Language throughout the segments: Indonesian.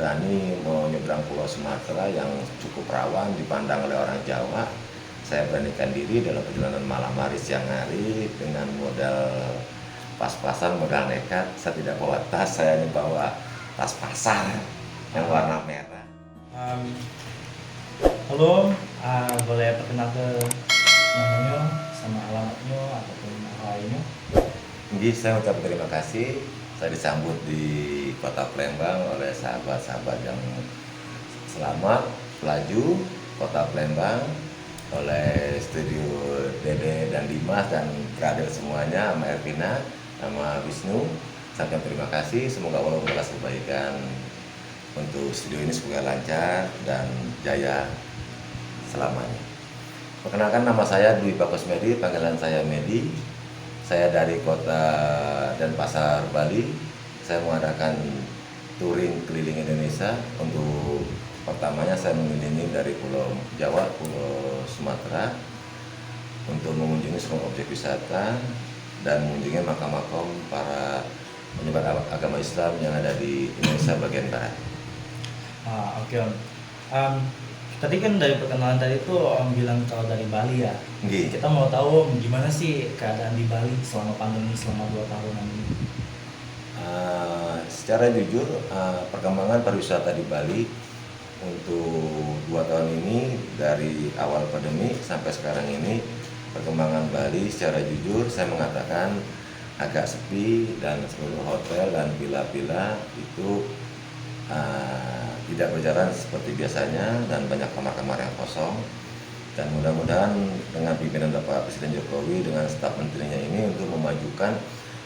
berani mau nyebrang Pulau Sumatera yang cukup rawan dipandang oleh orang Jawa. Saya beranikan diri dalam perjalanan malam hari siang hari dengan modal pas-pasan, modal nekat. Saya tidak bawa tas, saya hanya bawa tas pasar yang warna merah. Um, Halo, boleh perkenalkan namanya sama alamatnya ataupun hal lainnya? Jadi saya ucap terima kasih. Saya disambut di Kota Palembang oleh sahabat-sahabat yang selamat pelaju Kota Palembang, oleh studio Dede dan Dimas dan Radel semuanya, sama Ervina, sama Wisnu. Saya ucap terima kasih. Semoga Allah membalas kebaikan untuk studio ini semoga lancar dan jaya selamanya. Perkenalkan, nama saya Dwi Bagus Medi, panggilan saya Medi. Saya dari Kota Denpasar, Bali. Saya mengadakan touring keliling Indonesia. Untuk pertamanya saya mengelilingi dari Pulau Jawa, Pulau Sumatera, untuk mengunjungi semua objek wisata dan mengunjungi makam-makam para penyebar agama Islam yang ada di Indonesia bagian barat. Oke Om. Tadi kan dari perkenalan tadi tuh Om bilang kalau dari Bali ya. Nggih. Kita mau tahu Om gimana sih keadaan di Bali selama pandemi selama 2 tahunan ini. Secara jujur, perkembangan pariwisata di Bali untuk 2 tahun ini dari awal pandemi sampai sekarang ini, perkembangan Bali secara jujur saya mengatakan agak sepi, dan seluruh hotel dan villa-villa itu tidak berjalan seperti biasanya dan banyak kamar-kamar yang kosong. Dan mudah-mudahan dengan pimpinan Bapak Presiden Jokowi dengan staf menterinya ini untuk memajukan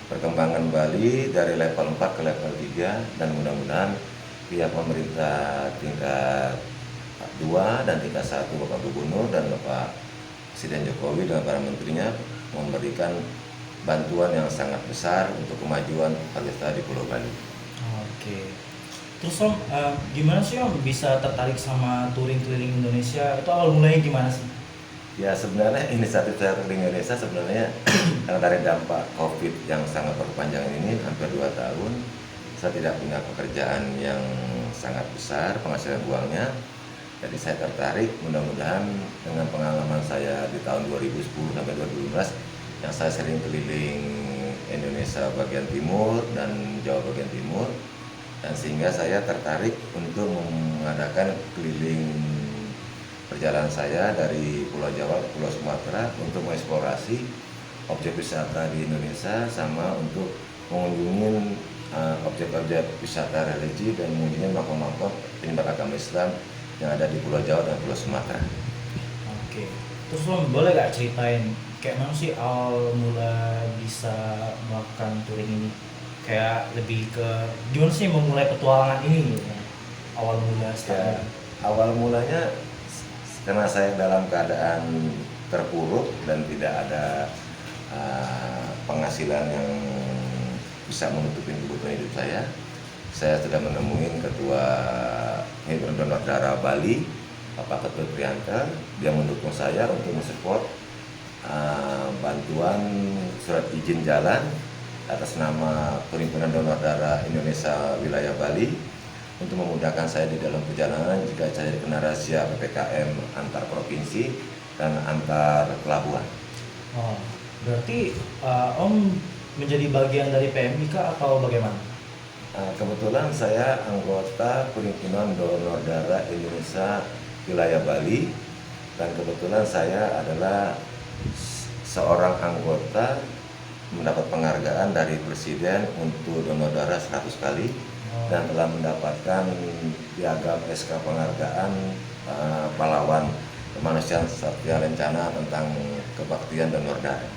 perkembangan Bali dari level 4 ke level 3, dan mudah-mudahan pihak pemerintah tingkat 2 dan tingkat 1, Bapak Gubernur dan Bapak Presiden Jokowi dengan para menterinya memberikan bantuan yang sangat besar untuk kemajuan pariwisata di Pulau Bali. Oke. Terus Om, gimana sih Om bisa tertarik sama touring keliling Indonesia? Itu awal mulanya gimana sih? Ya, sebenarnya inisiatif saya keliling Indonesia sebenarnya karena dari dampak COVID yang sangat berkepanjangan ini hampir 2 tahun, saya tidak punya pekerjaan yang sangat besar penghasilan uangnya. Jadi saya tertarik, mudah-mudahan dengan pengalaman saya di tahun 2010 sampai 2015 yang saya sering keliling Indonesia bagian timur dan Jawa bagian timur, dan sehingga saya tertarik untuk mengadakan keliling perjalanan saya dari Pulau Jawa ke Pulau Sumatera untuk mengeksplorasi objek wisata di Indonesia, sama untuk mengunjungi objek-objek wisata religi dan mengunjungi makam-makam penyebar agama Islam yang ada di Pulau Jawa dan Pulau Sumatera. Oke. Terus Om boleh gak ceritain kayak mana sih awal mula bisa melakukan touring ini? Kayak lebih ke gimana sih memulai petualangan ini gitu? Awal mula Ya, startnya. awal mulanya karena saya dalam keadaan terpuruk dan tidak ada penghasilan yang bisa menutupi kebutuhan hidup saya sudah menemui Ketua Himpunan Donor Darah Bali, Bapak Ketut Priyanto. Dia mendukung saya untuk mensupport bantuan surat izin jalan atas nama Perhimpunan Donor Darah Indonesia Wilayah Bali untuk memudahkan saya di dalam perjalanan jika saya dikena razia PPKM antar provinsi dan antar pelabuhan. Oh, berarti Om menjadi bagian dari PMI kah atau bagaimana? Kebetulan saya anggota Perhimpunan Donor Darah Indonesia Wilayah Bali, dan kebetulan saya adalah seorang anggota mendapat penghargaan dari Presiden untuk donor darah 100 kali, dan telah mendapatkan piagam SK penghargaan pahlawan kemanusiaan Satya Lencana tentang kebaktian donor darah.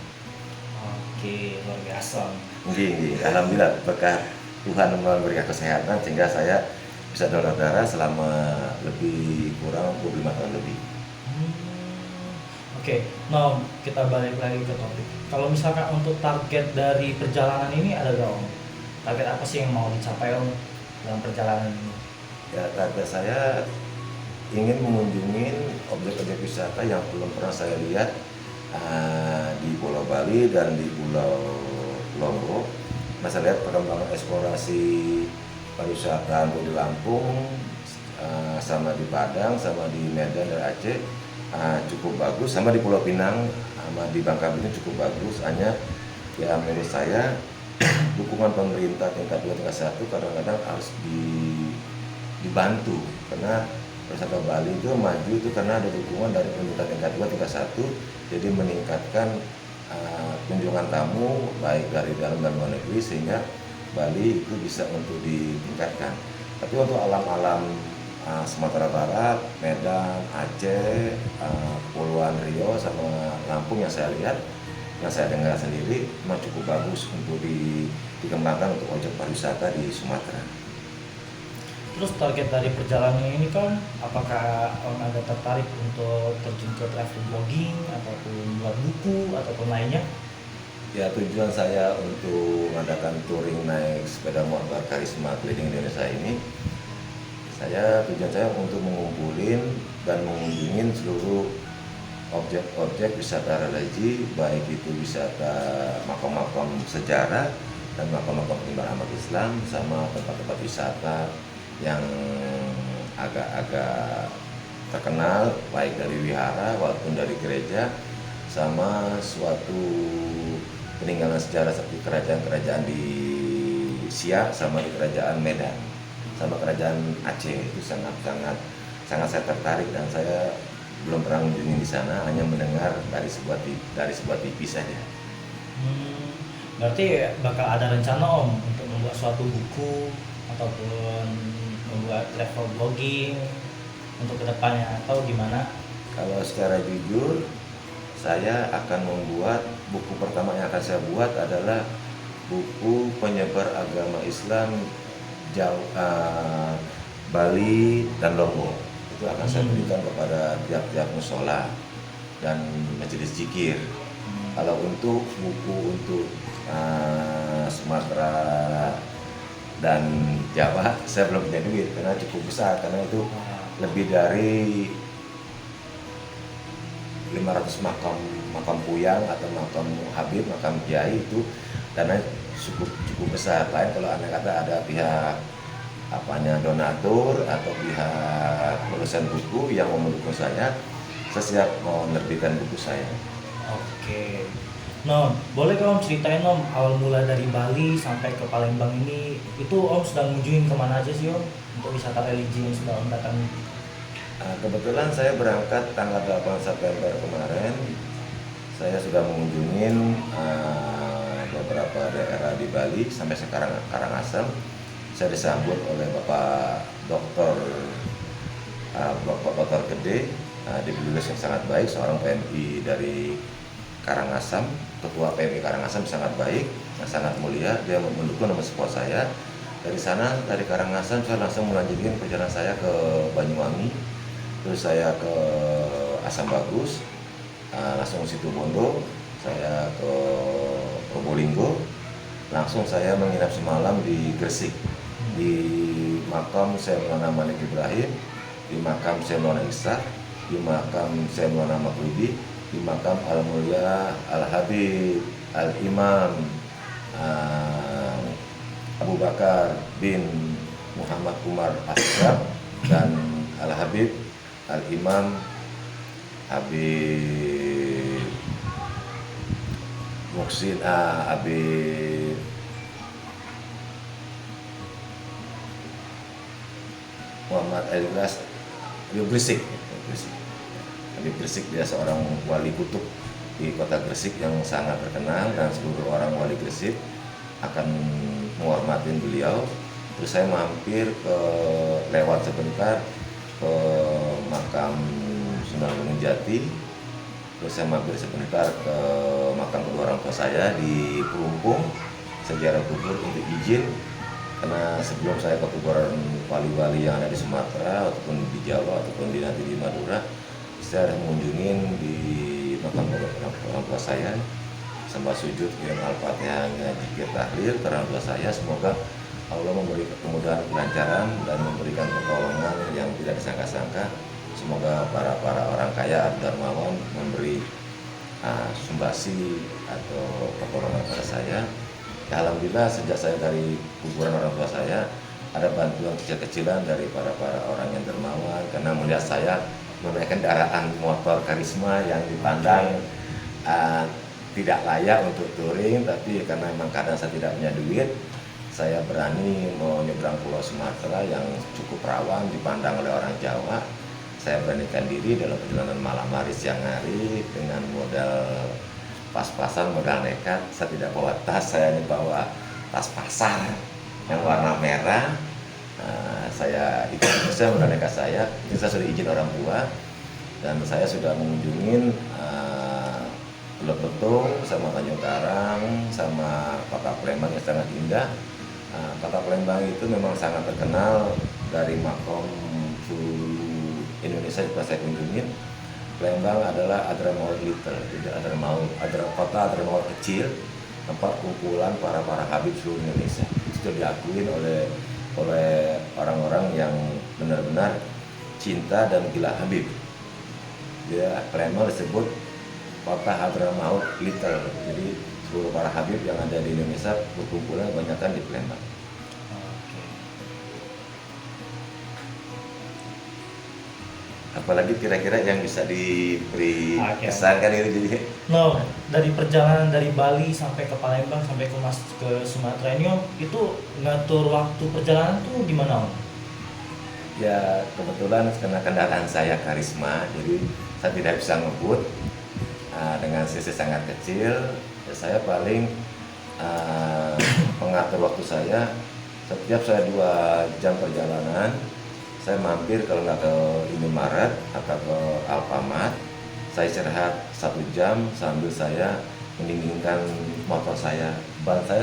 Oke, luar biasa. Alhamdulillah berkah Tuhan memberikan kesehatan sehingga saya bisa donor darah selama lebih kurang 25 tahun lebih. Oke, nah kita balik lagi ke topik. Kalau misalkan untuk target dari perjalanan ini ada gak Om? Target apa sih yang mau dicapai Om dalam perjalanan ini? Ya, target saya ingin mengunjungi objek-objek wisata yang belum pernah saya lihat di Pulau Bali dan di Pulau Lombok. Saya lihat perkembangan eksplorasi pariwisata untuk di Lampung, sama di Padang, sama di Medan dan Aceh cukup bagus, sama di Pulau Pinang, sama di Bangka Belitung cukup bagus. Hanya ya menurut saya dukungan pemerintah tingkat 2 tingkat 1 kadang-kadang harus dibantu, karena wisata Bali itu maju itu karena ada dukungan dari pemerintah tingkat 2 tingkat 1, jadi meningkatkan kunjungan tamu baik dari dalam dan luar negeri, sehingga Bali itu bisa untuk ditingkatkan. Tapi untuk alam-alam Sumatera Barat, Medan, Aceh, Kepulauan Riau sama Lampung yang saya lihat, yang saya dengar sendiri memang cukup bagus untuk dikembangkan untuk objek pariwisata di Sumatera. Terus target dari perjalanan ini kan, apakah Om ada tertarik untuk terjun ke travel blogging ataupun buat buku ataupun lainnya? Ya, tujuan saya untuk mengadakan touring naik sepeda motor karisma keliling Indonesia ini, tujuan saya untuk mengumpulin dan mengunjungin seluruh objek-objek wisata religi, baik itu wisata makam-makam sejarah dan makam-makam penyebar agama Islam, sama tempat-tempat wisata yang agak-agak terkenal, baik dari wihara maupun dari gereja, sama suatu peninggalan sejarah seperti kerajaan-kerajaan di Siak, sama di kerajaan Medan, sama kerajaan Aceh. Itu sangat saya tertarik, dan saya belum pernah mengunjungi di sana, hanya mendengar dari sebuah TV saja. Berarti bakal ada rencana Om untuk membuat suatu buku ataupun membuat travel blogging untuk kedepannya, atau gimana? Kalau secara jujur, saya akan membuat buku pertama yang akan saya buat adalah buku penyebar agama Islam Bali dan Lombok. Itu akan saya berikan kepada tiap-tiap musola dan majelis zikir. Kalau untuk buku untuk Sumatera dan Jawa, saya belum punya duit karena cukup besar, karena itu lebih dari 500 makam puyang atau makam habib, makam kiai, itu dana cukup besar. Lain kalau Anda kata ada pihak donatur atau pihak perusahaan buku yang mau mendukung saya siap mau menerbitkan buku saya. Oke. Nah, boleh Om ceritain Om awal mula dari Bali sampai ke Palembang ini, itu Om sedang mengunjungi kemana aja sih Om untuk wisata religi yang sudah Om datangi? Kebetulan saya berangkat tanggal 8 September kemarin. Saya sudah mengunjungi beberapa daerah di Bali sampai sekarang Karangasem. Saya disambut oleh Bapak Dokter Gede, di beliau yang sangat baik, seorang PMI dari Karangasem, ketua PMI Karangasem sangat baik, sangat mulia. Dia mendukung dan mensupport saya. Dari sana, dari Karangasem saya langsung melanjutkan perjalanan saya ke Banyuwangi, terus saya ke Asam Bagus, langsung Situbondo, saya ke Probolinggo, langsung saya menginap semalam di Gresik, di makam Syekh Maulana Malik Ibrahim, di makam Syekh Maulana Ishaq, di makam Syekh Maulana Maghribi, di makam Al-Mulia Al-Habib Al-Imam Abu Bakar bin Muhammad Umar Ashraf, dan Al-Habib Al-Imam Habib Muhsin Habib Muhammad Al-Ilas Habib Gresik. Habib Gresik, dia seorang wali kutub di kota Gresik yang sangat terkenal, dan seluruh orang wali Gresik akan menghormatin beliau. Terus saya mampir lewat sebentar ke makam Sunan Gunung Jati. Terus saya mampir sebentar ke makam kedua orang tua saya di Pelumpung, sejarah kubur untuk izin, karena sebelum saya ke kuburan wali-wali yang ada di Sumatera ataupun di Jawa ataupun nanti di Madura, saya harus mengunjungi di makam orang tua saya, sambil sujud kirim Al-Fatihahnya, zikir tahlil ke orang tua saya. Semoga Allah memberi kemudahan, kelancaran, dan memberikan pertolongan yang tidak disangka-sangka. Semoga para orang kaya atau dermawan memberi sumbasi atau pertolongan pada saya. Ya, alhamdulillah sejak saya dari kuburan orang tua saya ada bantuan kecil-kecilan dari para orang yang dermawan karena melihat saya menaiki kendaraan motor Karisma yang dipandang tidak layak untuk touring, tapi karena memang kadang saya tidak punya duit, saya berani mau nyebrang Pulau Sumatera yang cukup rawan dipandang oleh orang Jawa. Saya beranikan diri dalam perjalanan malam hari siang hari dengan modal pas-pasan, modal nekat. Saya tidak bawa tas, saya hanya bawa tas pasar yang warna merah. Saya ikut saya modal nekat saya. Itu saya sudah izin orang tua dan saya sudah mengunjungi Pulau Betung sama Tanjung Karang sama Kota Palembang yang sangat indah. Kota Palembang itu memang sangat terkenal dari makom Sulu Indonesia yang saya kunjungin. Palembang adalah Hadramaut Little, jadi kota Hadramaut kecil, tempat kumpulan para Habib seluruh Indonesia. Itu diakuin oleh orang-orang yang benar-benar cinta dan gila Habib. Dia Palembang disebut kota Hadramaut Little, jadi seluruh para Habib yang ada di Indonesia berkumpulan kebanyakan di Palembang. Apalagi kira-kira yang bisa diberi kesan kan itu jadi. No, dari perjalanan dari Bali sampai ke Palembang sampai ke Sumatera ini Om, itu ngatur waktu perjalanan tuh gimana Om? Ya kebetulan karena kendaraan saya Karisma, jadi saya tidak bisa ngebut dengan sisi sangat kecil. Ya, saya paling mengatur waktu saya setiap saya 2 jam perjalanan. Saya mampir kalau nggak ke Indomaret atau ke Alfamart, saya istirahat 1 jam sambil saya mendinginkan motor saya. Ban saya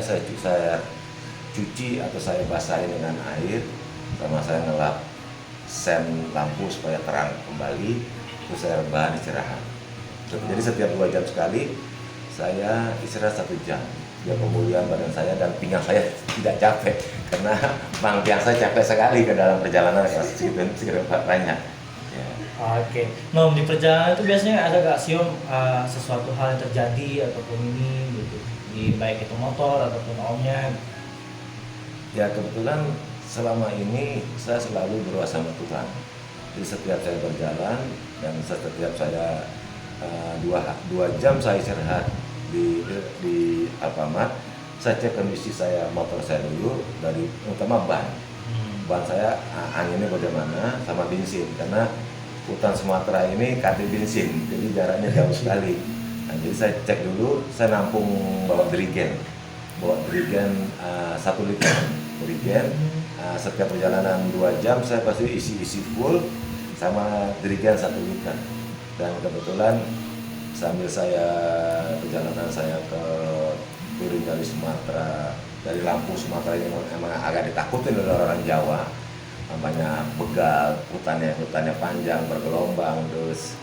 cuci atau saya basahin dengan air, sama saya ngelap sen lampu supaya terang kembali, terus saya rebahan istirahat. Jadi setiap 2 jam sekali saya istirahat 1 jam. Biar pemulihan badan saya dan pinggang saya tidak capek karena Bang Piang saya capek sekali ke dalam perjalanan segitu banyak. Ya. Oke. Nah, di perjalanan itu biasanya ada gak sih Om sesuatu hal yang terjadi ataupun ini gitu, di baik itu motor ataupun Omnya? Ya kebetulan selama ini saya selalu berdoa sama Tuhan. Jadi setiap saya berjalan dan setiap saya 2 jam saya istirahat di Alfamart, saya cek kondisi saya motor saya dulu dari utama ban saya anginnya bagaimana sama bensin karena hutan Sumatera ini kati bensin jadi jaraknya jauh sekali. Nah, jadi saya cek dulu, saya nampung bawa dirigen 1 liter dirigen. Setiap perjalanan 2 jam saya pasti isi full sama dirigen 1 liter. Dan kebetulan sambil perjalanan saya ke turun dari Sumatera, dari Lampung Sumatera ini memang agak ditakutin oleh orang Jawa. Namanya begal, hutannya panjang, bergelombang, terus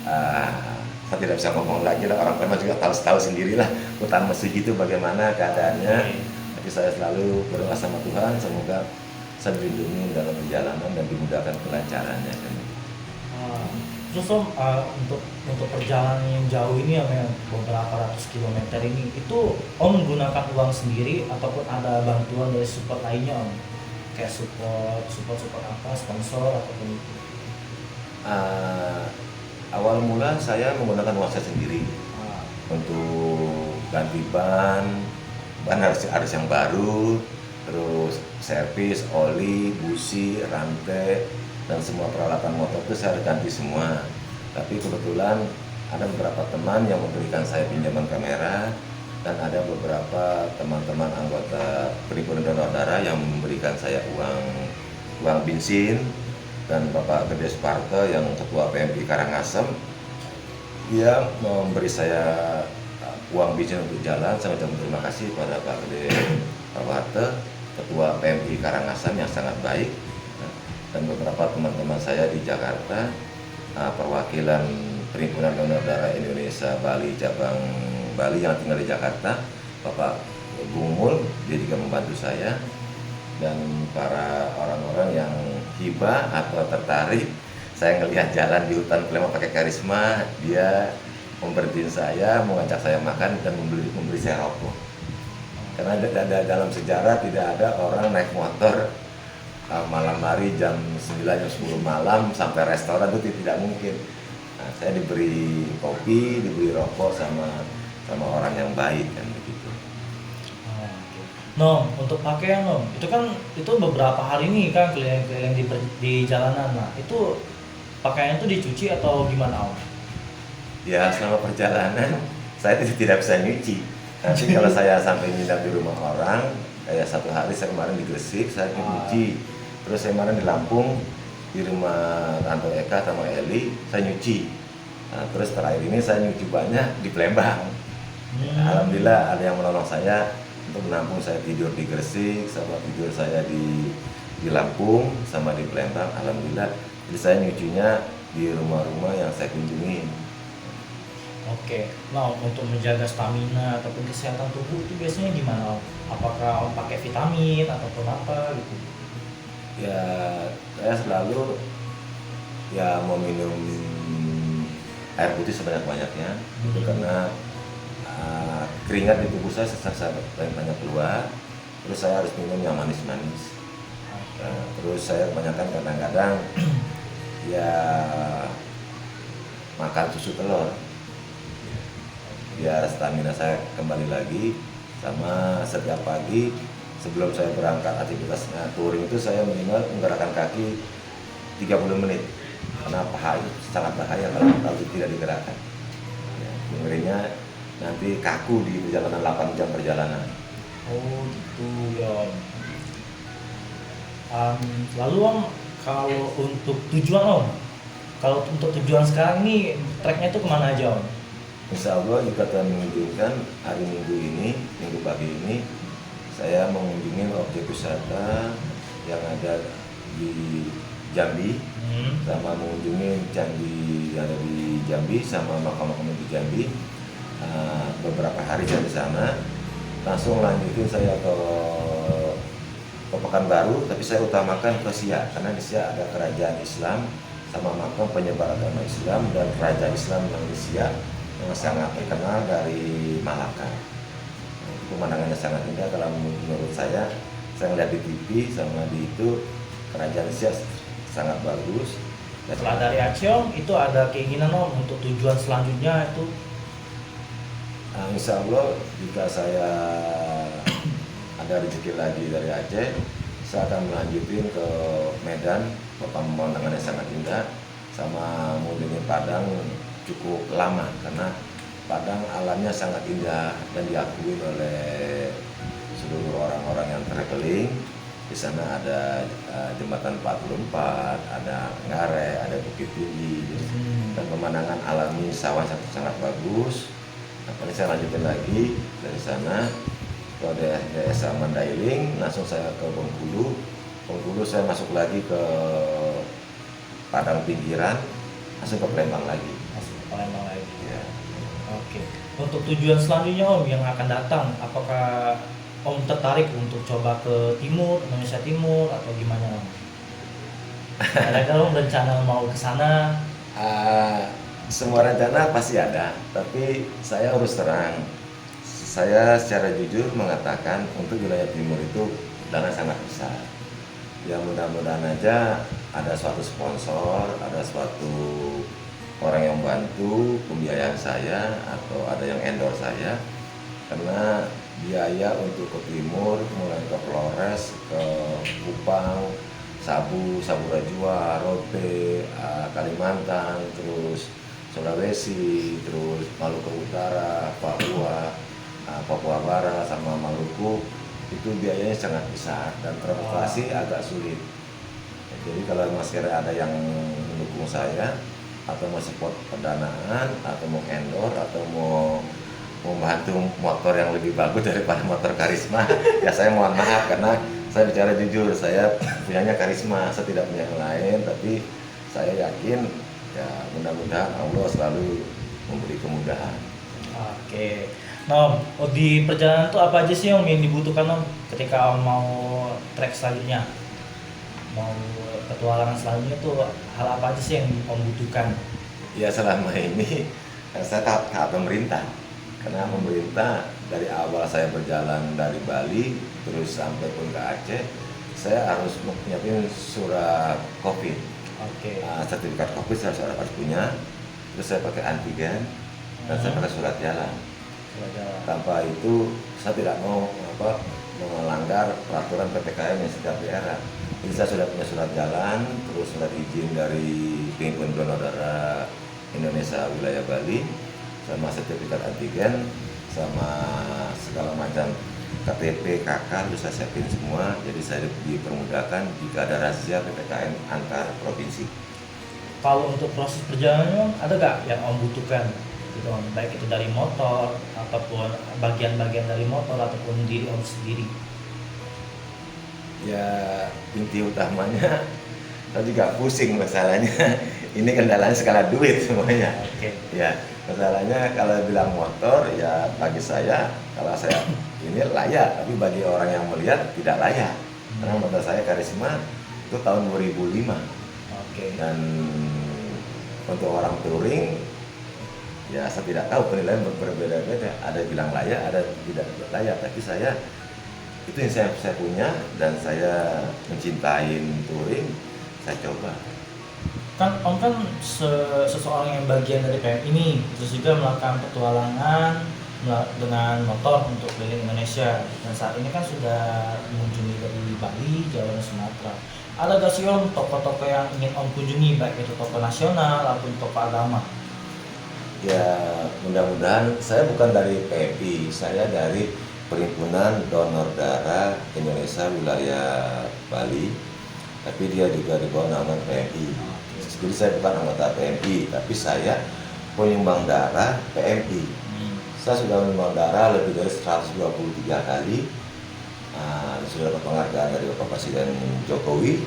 saya tidak bisa ngomong lagi lah, orang Palembang juga tahu sendirilah hutan Mesir gitu bagaimana keadaannya. Tapi saya selalu berdoa sama Tuhan, semoga saya dilindungi dalam perjalanan dan dimudahkan kelancarannya. Terus Om, untuk perjalanan yang jauh ini yang beberapa ratus kilometer ini, itu Om menggunakan uang sendiri ataupun ada bantuan dari support lainnya Om? Kayak support apa, sponsor ataupun itu? Awal mula saya menggunakan uang saya sendiri untuk ganti ban harus yang baru, terus servis, oli, busi, rantai, dan semua peralatan motor itu saya ganti semua. Tapi kebetulan ada beberapa teman yang memberikan saya pinjaman kamera dan ada beberapa teman-teman anggota perhimpunan donor darah yang memberikan saya uang bensin. Dan Bapak Gede Sparte yang ketua PMI Karangasem, dia memberi saya uang bensin untuk jalan. Saya ucapkan terima kasih pada Pak Gede Sparte, ketua PMI Karangasem yang sangat baik. Dan beberapa teman-teman saya di Jakarta, perwakilan Perhimpunan Donor Darah Indonesia Bali cabang Bali yang tinggal di Jakarta, Bapak Gumul, dia juga membantu saya. Dan para orang-orang yang hibah atau tertarik, saya ngelihat jalan di hutan Palembang pakai Karisma, dia memberhentiin saya, mengajak saya makan dan memberi saya rokok. Karena dalam sejarah tidak ada orang naik motor malam hari jam 9 jam 10 malam sampai restoran itu tidak mungkin. Nah, saya diberi kopi, diberi rokok sama orang yang baik kan begitu. Oh, oke. Nom, untuk pakaian Nom, itu beberapa hari nih kan keliling-keliling di jalanan. Nah, itu pakaian itu dicuci atau gimana Om? Ya selama perjalanan saya tidak bisa nyuci. Nanti kalau saya sampai nginap di rumah orang, kayak satu hari saya kemarin di Gresik saya nyuci. Terus saya kemarin di Lampung di rumah Tante Eka sama Eli saya nyuci. Nah, terus terakhir ini saya nyuci banyak di Palembang. Alhamdulillah ada yang menolong saya untuk menampung saya tidur di Gresik, sama tidur saya di Lampung sama di Palembang. Alhamdulillah. Jadi saya nyucinya di rumah-rumah yang saya kunjungi. Oke. Nah, untuk menjaga stamina ataupun kesehatan tubuh itu biasanya gimana Om? Apakah Om pakai vitamin ataupun apa gitu? Ya saya selalu ya mau minum air putih sebanyak-banyaknya itu karena keringat di tubuh saya sangat banyak keluar. Terus saya harus minum yang manis-manis. Terus saya kebanyakan kadang-kadang ya makan susu telur biar stamina saya kembali lagi. Sama setiap pagi sebelum saya berangkat aktivitas touring itu saya minimal menggerakkan kaki 30 menit karena paha itu sangat bahaya kalau tidak digerakkan. Ya, ngerinya nanti kaku di perjalanan 8 jam perjalanan. Oh gitu ya Om. Lalu Om, kalau untuk tujuan Om, kalau untuk tujuan sekarang nih treknya itu kemana aja Om? Insya Allah jika Tuhan mengizinkan hari Minggu ini, Minggu pagi ini, saya mengunjungi objek wisata yang ada di Jambi, sama mengunjungi candi yang ada di Jambi, sama makam-makam di Jambi. Beberapa hari saya di sana, langsung lanjutin saya ke Pekanbaru, tapi saya utamakan ke Siak karena di Siak ada kerajaan Islam sama makam penyebar agama Islam dan kerajaan Islam yang di Siak yang sangat terkenal dari Malaka. Pemandangannya sangat indah kalau menurut saya lihat di TV sama di itu kerajaan Siak sangat bagus. Setelah dari Aceh Om, itu ada keinginan Om untuk tujuan selanjutnya itu? Insya Allah jika saya ada rezeki lagi dari Aceh, saya akan melanjutin ke Medan, pemandangannya sangat indah, sama mengunjungi Padang cukup lama karena Padang alamnya sangat indah dan diakui oleh seluruh orang-orang yang traveling. Di sana ada jembatan 44, ada Ngare, ada Bukit Tinggi, dan pemandangan alami sawah sangat bagus. Nah, paling saya lanjutin lagi dari sana ke desa Mandailing, langsung saya ke Bengkulu. Bengkulu saya masuk lagi ke Padang pinggiran, langsung ke Palembang lagi. Palembang lagi. Ya. Oke. Untuk tujuan selanjutnya Om yang akan datang, apakah Om tertarik untuk coba ke timur, Indonesia Timur atau gimana Om? Ada Om rencana mau ke sana? Semua rencana pasti ada, tapi saya harus terang. Saya secara jujur mengatakan untuk wilayah timur itu dana sangat besar. Ya mudah-mudahan aja ada suatu sponsor, ada suatu orang yang bantu pembiayaan saya atau ada yang endorse saya, karena biaya untuk ke timur mulai ke Flores, ke Kupang, Sabu Rajua, Rote, Kalimantan, terus Sulawesi, terus Maluku Utara, Papua Barat sama Maluku itu biayanya sangat besar dan transportasi agak sulit. Jadi kalau masih ada yang mendukung saya atau mau support pendanaan atau mau endorse atau mau membantu motor yang lebih bagus daripada motor Karisma, ya saya mohon maaf karena saya bicara jujur, saya punyanya Karisma, saya tidak punya yang lain, tapi saya yakin ya mudah-mudahan Allah selalu memberi kemudahan. Oke. Nah, Om, di perjalanan itu apa aja sih Om yang dibutuhkan Om ketika Om mau trek selanjutnya? Mau petualangan selanjutnya tuh hal apa aja sih yang Om butuhkan? Ya selama ini saya taat pemerintah, karena pemerintah dari awal saya berjalan dari Bali terus sampai pun ke Aceh saya harus nyiapin surat COVID. Oke. Sertifikat COVID saya harus punya. Terus saya pakai antigen dan saya pakai surat jalan. Surat jalan. Tanpa itu saya tidak mau melanggar peraturan PPKM yang setiap daerah. Jadi saya sudah punya surat jalan, terus surat izin dari Perhimpunan Donor Darah Indonesia Wilayah Bali, sama sertifikat antigen, sama segala macam KTP, KK sudah saya siapin semua. Jadi saya dipermudahkan jika ada razia PPKM antar provinsi. Kalau untuk proses perjalanannya ada nggak yang Om butuhkan gitu Om, baik itu dari motor ataupun bagian-bagian dari motor ataupun diri Om sendiri? Ya inti utamanya saya juga pusing masalahnya. Ini kendalanya skala duit semuanya. Oke. Ya masalahnya kalau bilang motor ya bagi saya kalau saya ini layak, tapi bagi orang yang melihat tidak layak. Karena motor saya Karisma itu tahun 2005. Oke. Dan untuk orang touring ya saya tidak tahu, penilaian berbeda-beda, ada bilang layak, ada tidak layak, tapi saya itu yang saya punya dan saya mencintai touring, saya coba. Kan Om kan seseorang yang bagian dari PM ini, terus juga melakukan petualangan dengan motor untuk keliling Indonesia, dan saat ini kan sudah mengunjungi dari Bali, Jawa, dan Sumatera. Ada gak sih Om toko-toko yang ingin Om kunjungi, baik itu toko nasional ataupun toko agama? Ya mudah-mudahan, saya bukan dari PMI, saya dari Perhimpunan Donor Darah Indonesia Wilayah Bali, tapi dia juga di bawah naungan PMI. Jadi saya bukan anggota PMI, tapi saya penyumbang darah PMI. Saya sudah menyumbang darah lebih dari 123 kali. Sudah dapat penghargaan dari Bapak Presiden Jokowi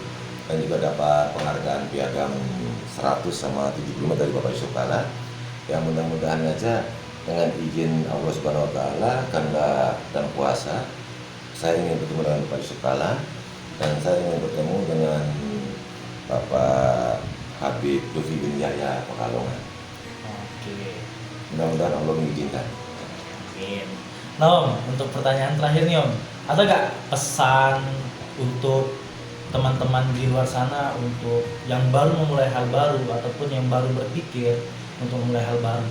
dan juga dapat penghargaan piagam 100 sama 75 dari Bapak Yusuf Kala. Yang mudah-mudahan aja dengan izin Allah Subhanahu Wa Taala, karena dan puasa, saya ingin bertemu dengan Bapak Yusuf Kala dan saya ingin bertemu dengan Bapak Habib Lutfi bin Yahya Pekalongan. Oke. Mudah-mudahan Allah mengizinkan. Amin. Nah Om, untuk pertanyaan terakhir nih Om, ada gak pesan untuk teman-teman di luar sana untuk yang baru memulai hal baru ataupun yang baru berpikir untuk memulai hal baru?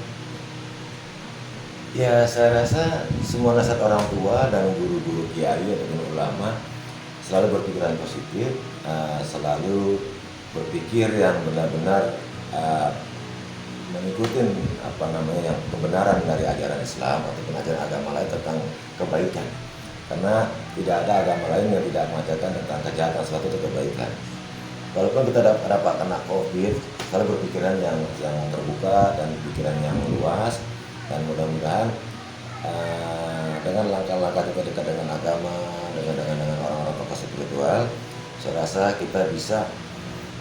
Ya saya rasa semua nasihat orang tua dan guru-guru kiai ataupun ulama selalu berpikiran positif, selalu berpikir yang benar-benar mengikuti yang kebenaran dari ajaran Islam ataupun ajaran agama lain tentang kebaikan. Karena tidak ada agama lain yang tidak mengajarkan tentang kejahatan suatu atau kebaikan. Walaupun kita dapat kena COVID, selalu berpikiran yang terbuka dan pikiran yang luas, dan mudah-mudahan dengan langkah-langkah dekat dengan agama, dengan orang-orang tokoh spiritual, saya rasa kita bisa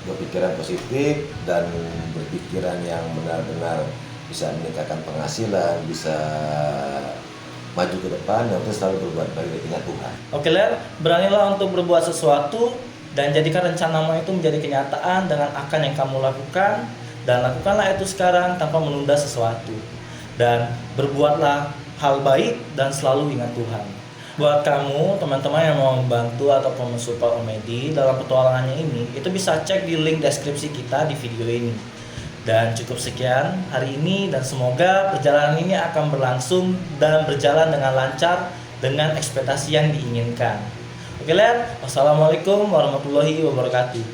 berpikiran positif dan berpikiran yang benar-benar bisa meningkatkan penghasilan, bisa maju ke depan, yang terus selalu berbuat baik dengan Tuhan. Oke Ler, beranilah untuk berbuat sesuatu dan jadikan rencanamu itu menjadi kenyataan dengan akan yang kamu lakukan, dan lakukanlah itu sekarang tanpa menunda sesuatu, dan berbuatlah hal baik dan selalu ingat Tuhan. Buat kamu teman-teman yang mau membantu ataupun mensupport Om Edi dalam petualangannya ini, itu bisa cek di link deskripsi kita di video ini. Dan cukup sekian hari ini, dan semoga perjalanan ini akan berlangsung dan berjalan dengan lancar dengan ekspektasi yang diinginkan. Oke Ler, wassalamualaikum warahmatullahi wabarakatuh.